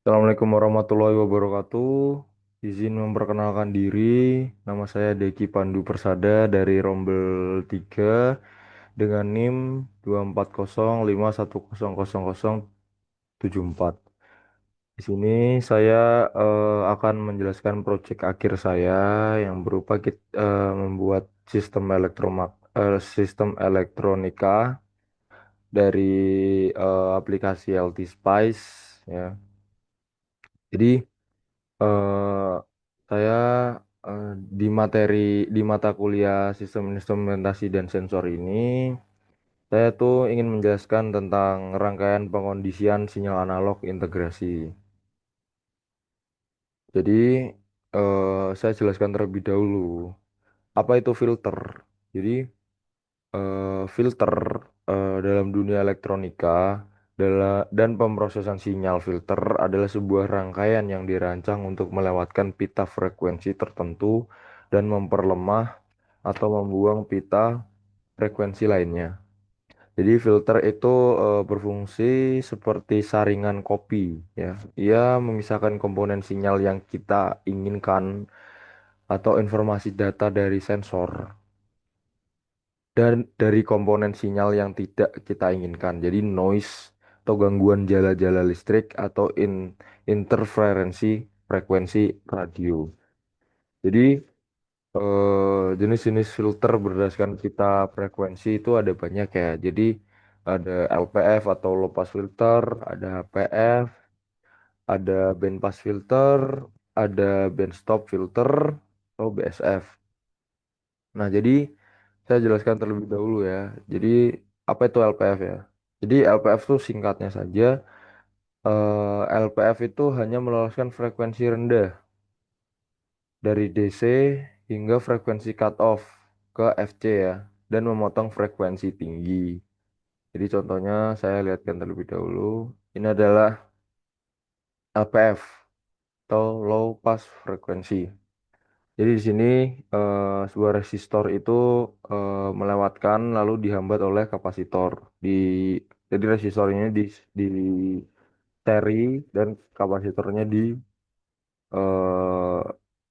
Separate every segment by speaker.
Speaker 1: Assalamualaikum warahmatullahi wabarakatuh. Izin memperkenalkan diri, nama saya Deki Pandu Persada dari Rombel 3 dengan NIM 24051000074. Di sini saya akan menjelaskan proyek akhir saya yang berupa membuat sistem elektronika dari aplikasi LT Spice ya. Jadi eh saya eh, di mata kuliah sistem instrumentasi dan sensor ini, saya tuh ingin menjelaskan tentang rangkaian pengondisian sinyal analog integrasi. Jadi saya jelaskan terlebih dahulu apa itu filter. Jadi filter dalam dunia elektronika dan pemrosesan sinyal filter adalah sebuah rangkaian yang dirancang untuk melewatkan pita frekuensi tertentu dan memperlemah atau membuang pita frekuensi lainnya. Jadi filter itu berfungsi seperti saringan kopi ya. Ia memisahkan komponen sinyal yang kita inginkan atau informasi data dari sensor dan dari komponen sinyal yang tidak kita inginkan. Jadi noise atau gangguan jala-jala listrik atau interferensi frekuensi radio. Jadi jenis-jenis filter berdasarkan pita frekuensi itu ada banyak ya. Jadi ada LPF atau low pass filter, ada HPF, ada band pass filter, ada band stop filter atau BSF. Nah, jadi saya jelaskan terlebih dahulu ya. Jadi apa itu LPF ya? Jadi LPF itu singkatnya saja, LPF itu hanya meloloskan frekuensi rendah dari DC hingga frekuensi cutoff ke FC ya, dan memotong frekuensi tinggi. Jadi contohnya saya lihatkan terlebih dahulu. Ini adalah LPF atau low pass frekuensi. Jadi di sini sebuah resistor itu melewatkan lalu dihambat oleh kapasitor. Di jadi resistor ini di seri dan kapasitornya di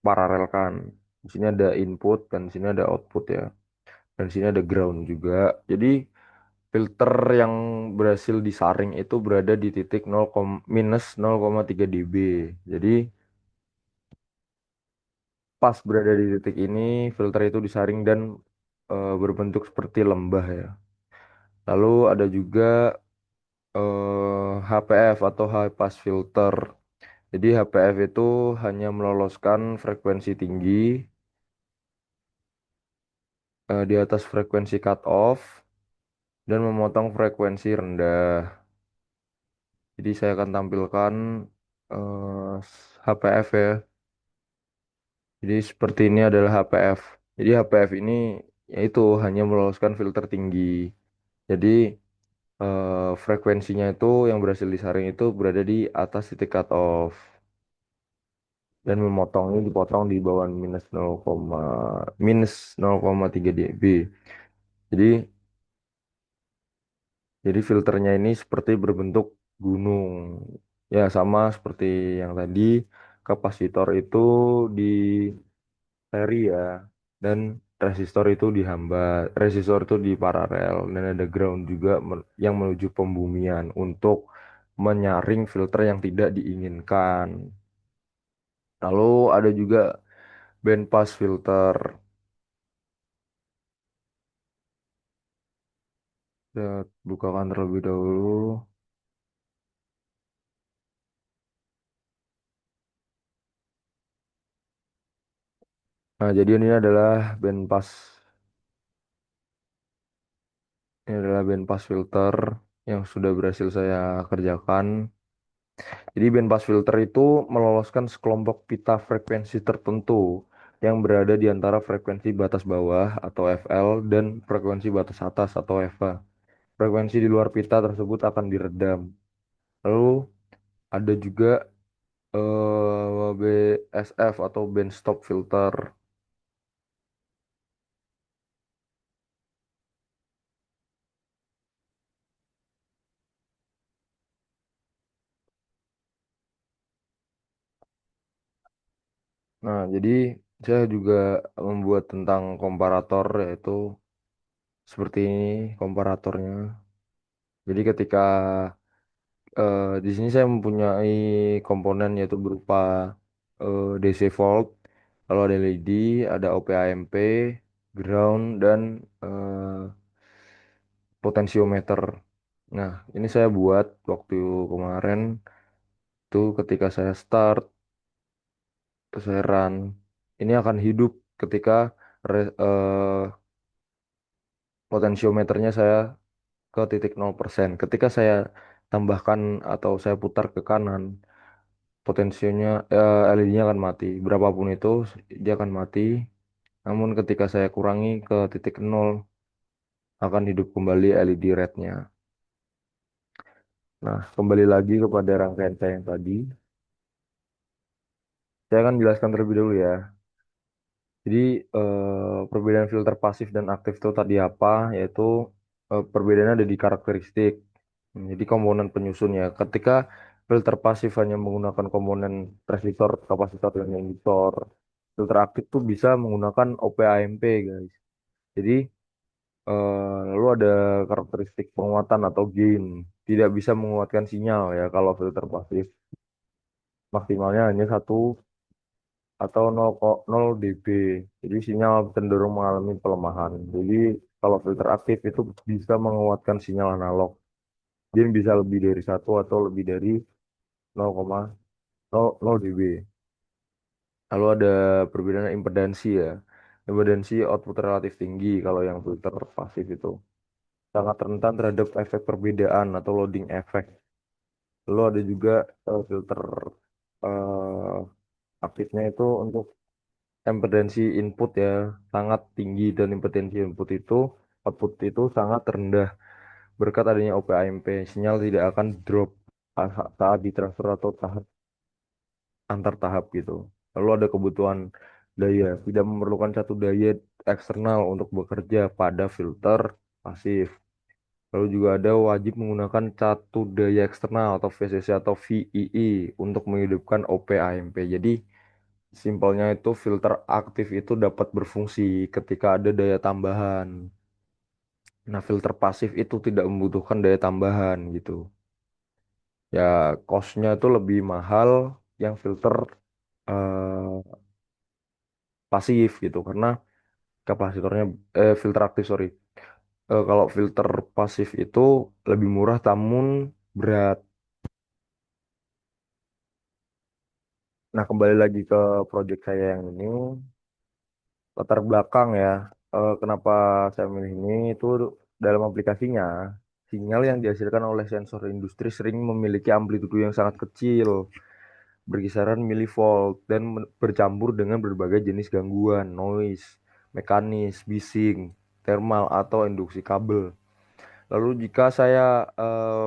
Speaker 1: paralelkan. Di sini ada input dan di sini ada output ya. Dan di sini ada ground juga. Jadi filter yang berhasil disaring itu berada di titik minus 0,3 dB. Jadi pas berada di titik ini, filter itu disaring dan berbentuk seperti lembah ya. Lalu ada juga HPF atau high pass filter. Jadi HPF itu hanya meloloskan frekuensi tinggi di atas frekuensi cutoff dan memotong frekuensi rendah. Jadi saya akan tampilkan HPF ya. Jadi seperti ini adalah HPF. Jadi HPF ini yaitu hanya meloloskan filter tinggi. Jadi frekuensinya itu yang berhasil disaring itu berada di atas titik cutoff dan memotongnya dipotong di bawah minus 0,3 dB. Jadi filternya ini seperti berbentuk gunung. Ya sama seperti yang tadi kapasitor itu di seri ya dan resistor itu dihambat. Resistor itu di paralel dan ada ground juga yang menuju pembumian untuk menyaring filter yang tidak diinginkan. Lalu ada juga band pass filter. Kita bukakan terlebih dahulu. Nah, jadi ini adalah band pass filter yang sudah berhasil saya kerjakan. Jadi band pass filter itu meloloskan sekelompok pita frekuensi tertentu yang berada di antara frekuensi batas bawah atau FL dan frekuensi batas atas atau FH. Frekuensi di luar pita tersebut akan diredam. Lalu ada juga BSF atau band stop filter. Nah, jadi saya juga membuat tentang komparator, yaitu seperti ini komparatornya. Jadi ketika di sini saya mempunyai komponen yaitu berupa DC volt, kalau ada LED, ada OPAMP, ground, dan potensiometer. Nah, ini saya buat waktu kemarin tuh ketika saya start, terus saya run. Ini akan hidup ketika potensiometernya saya ke titik 0%. Ketika saya tambahkan atau saya putar ke kanan, potensinya LED-nya akan mati. Berapapun itu dia akan mati. Namun ketika saya kurangi ke titik 0 akan hidup kembali LED red-nya. Nah, kembali lagi kepada rangkaian saya yang tadi. Saya akan jelaskan terlebih dahulu ya. Jadi perbedaan filter pasif dan aktif itu tadi apa? Yaitu perbedaannya ada di karakteristik. Jadi komponen penyusunnya. Ketika filter pasif hanya menggunakan komponen resistor, kapasitor, dan induktor. Filter aktif tuh bisa menggunakan OPAMP, guys. Jadi lalu ada karakteristik penguatan atau gain. Tidak bisa menguatkan sinyal ya kalau filter pasif. Maksimalnya hanya 1 atau 0 dB. Jadi sinyal cenderung mengalami pelemahan. Jadi kalau filter aktif itu bisa menguatkan sinyal analog. Dia bisa lebih dari 1 atau lebih dari 0,00 dB. Lalu ada perbedaan impedansi ya. Impedansi output relatif tinggi kalau yang filter pasif itu. Sangat rentan terhadap efek perbedaan atau loading effect. Lalu ada juga filter eh, aktifnya itu untuk impedansi input ya sangat tinggi dan impedansi input itu output itu sangat rendah berkat adanya OPAMP. Sinyal tidak akan drop saat ditransfer atau tahap antar tahap gitu. Lalu ada kebutuhan daya, tidak memerlukan satu daya eksternal untuk bekerja pada filter pasif. Lalu juga ada wajib menggunakan satu daya eksternal atau VCC atau VEE untuk menghidupkan OPAMP. Jadi simpelnya itu filter aktif itu dapat berfungsi ketika ada daya tambahan. Nah, filter pasif itu tidak membutuhkan daya tambahan gitu. Ya, cost-nya itu lebih mahal yang filter eh, pasif gitu karena kapasitornya filter aktif sorry. Kalau filter pasif itu lebih murah namun berat. Nah, kembali lagi ke project saya yang ini, latar belakang ya. Kenapa saya milih ini itu dalam aplikasinya, sinyal yang dihasilkan oleh sensor industri sering memiliki amplitudo yang sangat kecil, berkisaran milivolt, dan bercampur dengan berbagai jenis gangguan, noise, mekanis, bising, thermal, atau induksi kabel. Lalu jika saya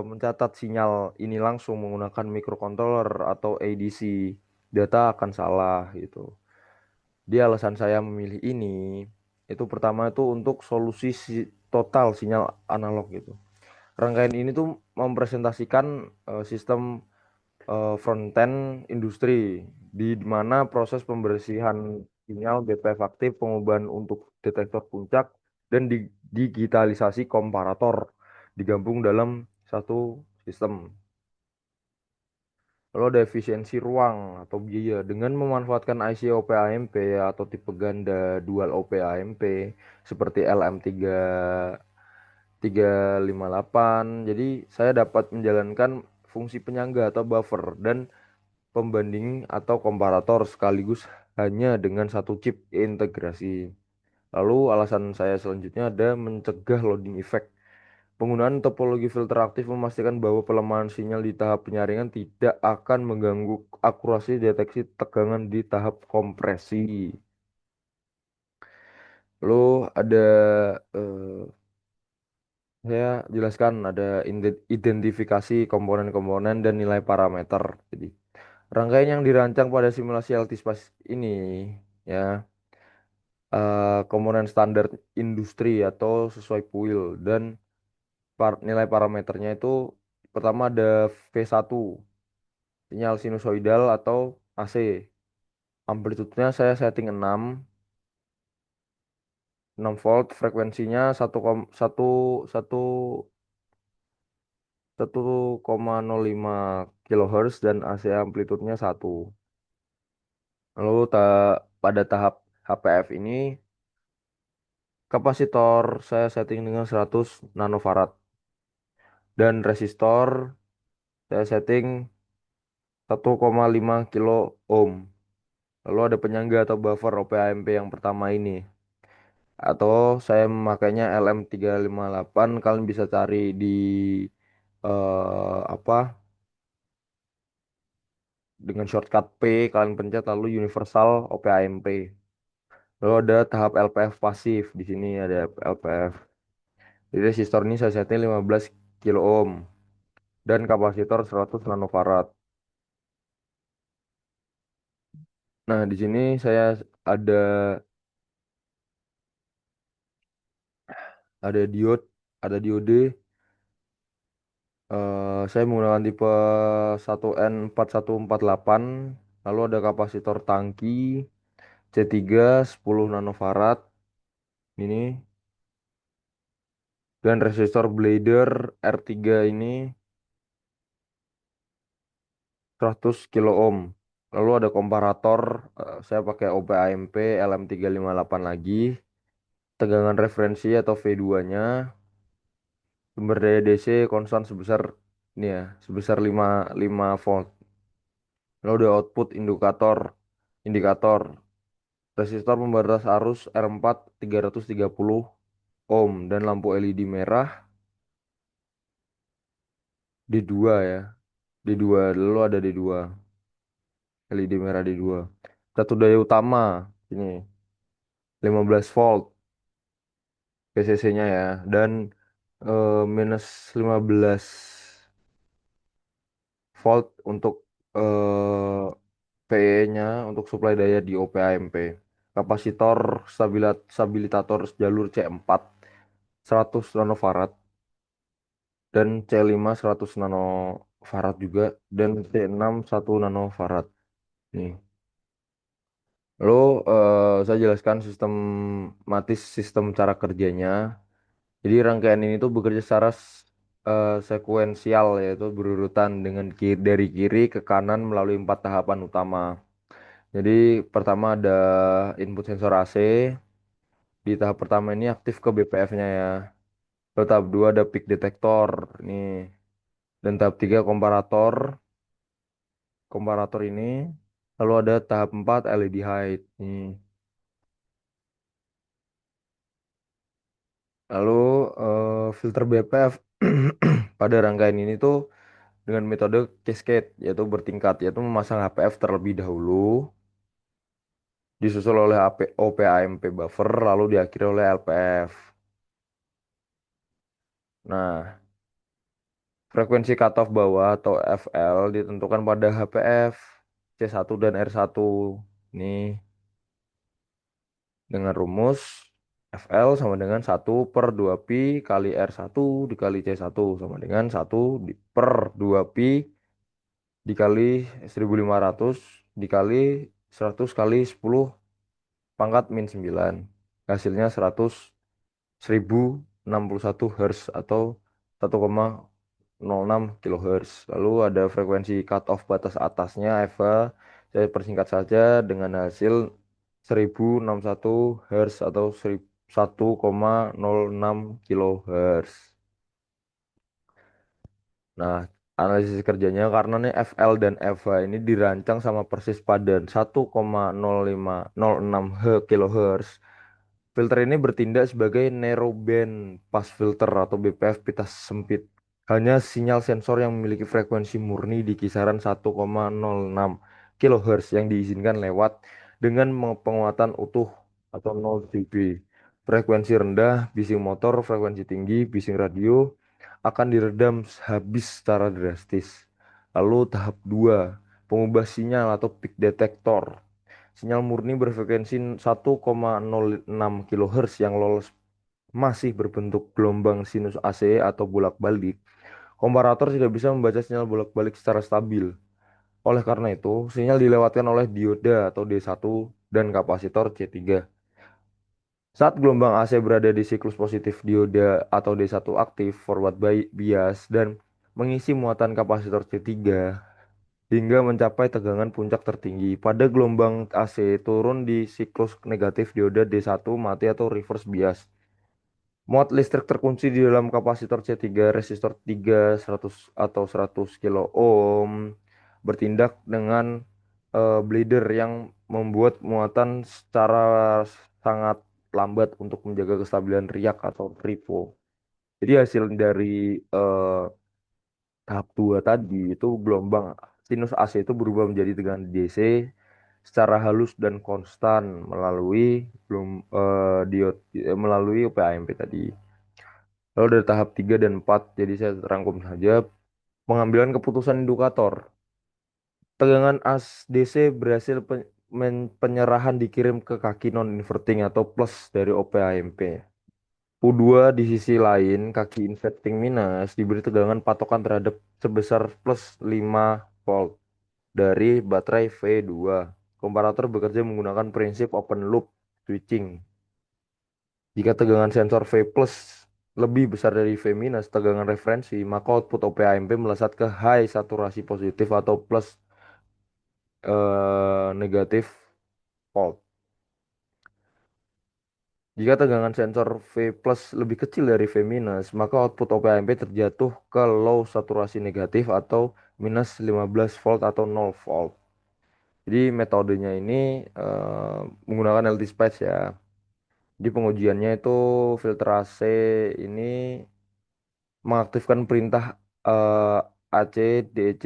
Speaker 1: mencatat sinyal ini langsung menggunakan microcontroller atau ADC, data akan salah gitu. Dia alasan saya memilih ini itu pertama itu untuk solusi total sinyal analog gitu. Rangkaian ini tuh mempresentasikan sistem front-end industri di mana proses pembersihan sinyal BPF aktif, pengubahan untuk detektor puncak dan digitalisasi komparator digabung dalam satu sistem. Lalu ada efisiensi ruang atau biaya dengan memanfaatkan IC OPAMP atau tipe ganda dual OPAMP seperti LM3358. Jadi saya dapat menjalankan fungsi penyangga atau buffer dan pembanding atau komparator sekaligus hanya dengan satu chip integrasi. Lalu alasan saya selanjutnya ada mencegah loading effect. Penggunaan topologi filter aktif memastikan bahwa pelemahan sinyal di tahap penyaringan tidak akan mengganggu akurasi deteksi tegangan di tahap kompresi. Lalu ada eh, saya jelaskan ada identifikasi komponen-komponen dan nilai parameter. Jadi rangkaian yang dirancang pada simulasi LT-Spice ini ya komponen standar industri atau sesuai PUIL dan nilai parameternya itu pertama ada V1 sinyal sinusoidal atau AC. Amplitudenya saya setting 6 volt, frekuensinya 1, 1,05 kilohertz dan AC amplitudenya 1. Lalu pada tahap HPF ini kapasitor saya setting dengan 100 nanofarad dan resistor saya setting 1,5 kilo ohm. Lalu ada penyangga atau buffer OPAMP yang pertama ini. Atau saya memakainya LM358, kalian bisa cari di apa dengan shortcut P, kalian pencet lalu universal OPAMP. Lalu ada tahap LPF pasif. Di sini ada LPF. Jadi resistor ini saya setting 15 kilo ohm dan kapasitor 100 nanofarad. Nah, di sini saya ada ada diode. Saya menggunakan tipe 1N4148. Lalu ada kapasitor tangki C3 10 nanofarad ini dan resistor blader R3 ini 100 kilo ohm. Lalu ada komparator, saya pakai OP-AMP LM358 lagi. Tegangan referensi atau V2-nya, sumber daya DC konstan sebesar ini ya, sebesar 5 volt. Lalu ada output indikator resistor pembatas arus R4 330 ohm dan lampu LED merah D2 ya. D2 lalu ada D2, LED merah D2. Satu daya utama ini 15 volt PCC-nya ya dan minus 15 volt untuk PE-nya untuk suplai daya di OPAMP. Kapasitor stabilitator jalur C4 100 nanofarad dan C5 100 nanofarad juga dan C6 1 nanofarad. Nih. Lalu saya jelaskan sistematis sistem cara kerjanya. Jadi rangkaian ini tuh bekerja secara sekuensial yaitu berurutan dengan dari kiri ke kanan melalui 4 tahapan utama. Jadi pertama ada input sensor AC. Di tahap pertama ini aktif ke BPF-nya ya. Lalu tahap 2 ada peak detector nih. Dan tahap 3 komparator ini. Lalu ada tahap 4 LED height nih. Lalu filter BPF pada rangkaian ini tuh dengan metode cascade yaitu bertingkat yaitu memasang HPF terlebih dahulu disusul oleh OPAMP buffer lalu diakhiri oleh LPF. Nah, frekuensi cutoff bawah atau FL ditentukan pada HPF C1 dan R1. Ini dengan rumus FL sama dengan 1/2 pi kali R1 dikali C1 sama dengan 1/2 pi dikali 1500 dikali 100 kali 10 pangkat min 9. Hasilnya 1061 Hz atau 1,06 kHz. Lalu ada frekuensi cutoff batas atasnya EVA. Saya persingkat saja dengan hasil 1061 Hz atau 1,06 kHz. Nah, analisis kerjanya karena nih FL dan EVA ini dirancang sama persis pada 1,0506 kHz. Filter ini bertindak sebagai narrowband pass filter atau BPF pita sempit. Hanya sinyal sensor yang memiliki frekuensi murni di kisaran 1,06 kHz yang diizinkan lewat dengan penguatan utuh atau 0 dB. Frekuensi rendah, bising motor, frekuensi tinggi, bising radio akan diredam habis secara drastis. Lalu tahap 2, pengubah sinyal atau peak detector. Sinyal murni berfrekuensi 1,06 kHz yang lolos masih berbentuk gelombang sinus AC atau bolak-balik. Komparator tidak bisa membaca sinyal bolak-balik secara stabil. Oleh karena itu, sinyal dilewatkan oleh dioda atau D1 dan kapasitor C3. Saat gelombang AC berada di siklus positif dioda atau D1 aktif forward bias dan mengisi muatan kapasitor C3 hingga mencapai tegangan puncak tertinggi. Pada gelombang AC turun di siklus negatif dioda D1 mati atau reverse bias. Muat listrik terkunci di dalam kapasitor C3 resistor 3 100 atau 100 kilo ohm bertindak dengan bleeder yang membuat muatan secara sangat lambat untuk menjaga kestabilan riak atau trifo. Jadi hasil dari eh, tahap 2 tadi itu gelombang sinus AC itu berubah menjadi tegangan DC secara halus dan konstan melalui melalui OPAMP tadi. Lalu dari tahap 3 dan 4, jadi saya rangkum saja pengambilan keputusan indikator. Tegangan DC berhasil penyerahan dikirim ke kaki non-inverting atau plus dari OPAMP. U2 di sisi lain, kaki inverting minus diberi tegangan patokan terhadap sebesar plus 5 volt dari baterai V2. Komparator bekerja menggunakan prinsip open loop switching. Jika tegangan sensor V plus lebih besar dari V minus tegangan referensi, maka output OPAMP melesat ke high saturasi positif atau plus negatif volt. Jika tegangan sensor V plus lebih kecil dari V minus, maka output OPAMP terjatuh ke low saturasi negatif atau minus 15 volt atau 0 volt. Jadi metodenya ini menggunakan LT-Spice ya. Jadi pengujiannya itu filter AC ini mengaktifkan perintah eh, AC DC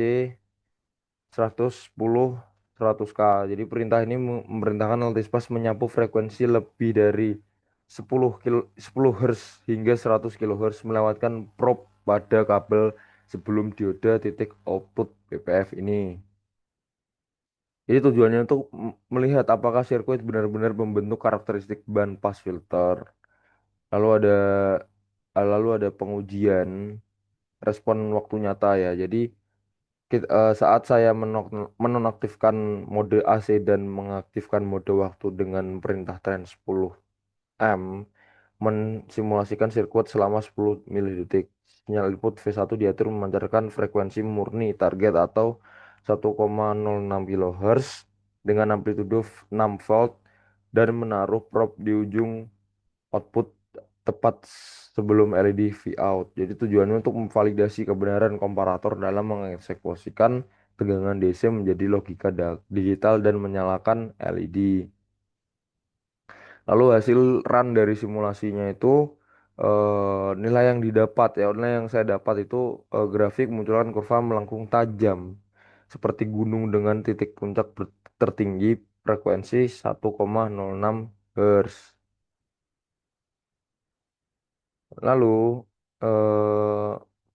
Speaker 1: 110 100K. Jadi perintah ini memerintahkan Altispas menyapu frekuensi lebih dari 10 Hz hingga 100 kHz melewatkan probe pada kabel sebelum dioda titik output BPF ini. Jadi tujuannya untuk melihat apakah sirkuit benar-benar membentuk karakteristik band pass filter. Lalu ada lalu ada pengujian respon waktu nyata ya. Jadi saat saya menonaktifkan mode AC dan mengaktifkan mode waktu dengan perintah tren 10M, mensimulasikan sirkuit selama 10 milidetik. Sinyal input V1 diatur memancarkan frekuensi murni target atau 1,06 kHz dengan amplitudo 6 volt dan menaruh probe di ujung output tepat sebelum LED V-out. Jadi tujuannya untuk memvalidasi kebenaran komparator dalam mengeksekusikan tegangan DC menjadi logika digital dan menyalakan LED. Lalu hasil run dari simulasinya itu nilai yang didapat ya, nilai yang saya dapat itu grafik munculkan kurva melengkung tajam seperti gunung dengan titik puncak tertinggi frekuensi 1,06 Hz. Lalu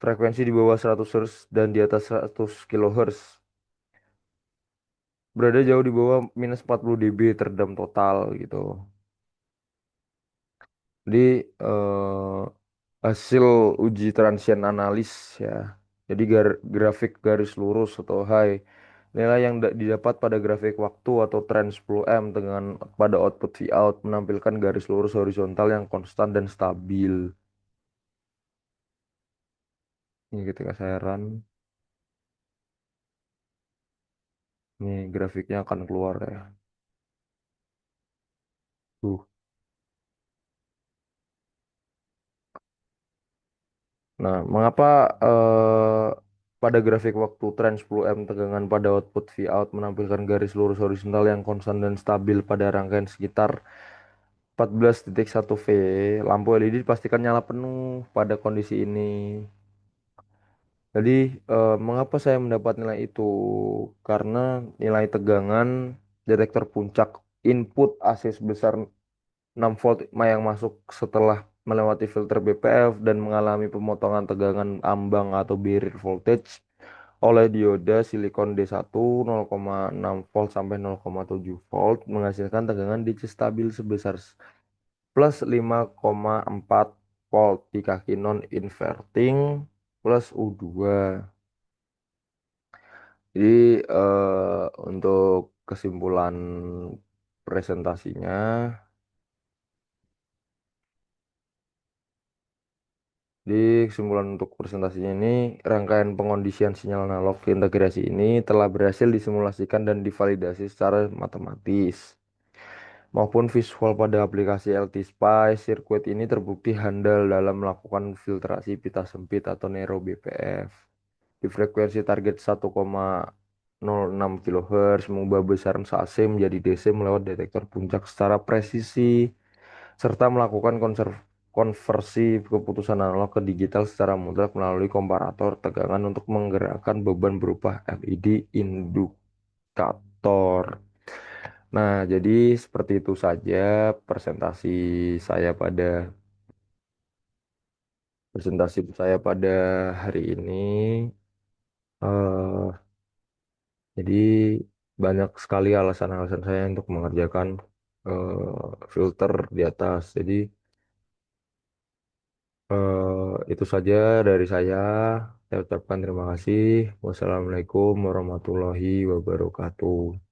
Speaker 1: frekuensi di bawah 100 Hz dan di atas 100 kHz berada jauh di bawah minus 40 dB teredam total gitu. Jadi hasil uji transient analis ya. Jadi grafik garis lurus atau high nilai yang didapat pada grafik waktu atau tren 10M dengan pada output Vout menampilkan garis lurus horizontal yang konstan dan stabil. Ini ketika saya run, nih grafiknya akan keluar ya. Tuh. Nah, mengapa pada grafik waktu tren 10M tegangan pada output Vout menampilkan garis lurus horizontal yang konstan dan stabil pada rangkaian sekitar 14,1 V. Lampu LED dipastikan nyala penuh pada kondisi ini. Jadi, mengapa saya mendapat nilai itu? Karena nilai tegangan detektor puncak input AC sebesar 6 volt yang masuk setelah melewati filter BPF dan mengalami pemotongan tegangan ambang atau barrier voltage oleh dioda silikon D1 0,6 volt sampai 0,7 volt menghasilkan tegangan DC stabil sebesar plus 5,4 volt di kaki non inverting plus U2. Jadi untuk kesimpulan presentasinya, di kesimpulan untuk presentasinya ini, rangkaian pengondisian sinyal analog integrasi ini telah berhasil disimulasikan dan divalidasi secara matematis maupun visual pada aplikasi LT-SPICE. Sirkuit ini terbukti handal dalam melakukan filtrasi pita sempit atau narrow BPF di frekuensi target 1,06 kHz, mengubah besaran AC menjadi DC melewat detektor puncak secara presisi, serta melakukan konversi keputusan analog ke digital secara mutlak melalui komparator tegangan untuk menggerakkan beban berupa LED indikator. Nah, jadi seperti itu saja presentasi saya pada presentasi saya pada hari ini. eh Jadi banyak sekali alasan-alasan saya untuk mengerjakan filter di atas. Jadi itu saja dari saya. Saya ucapkan terima kasih. Wassalamualaikum warahmatullahi wabarakatuh.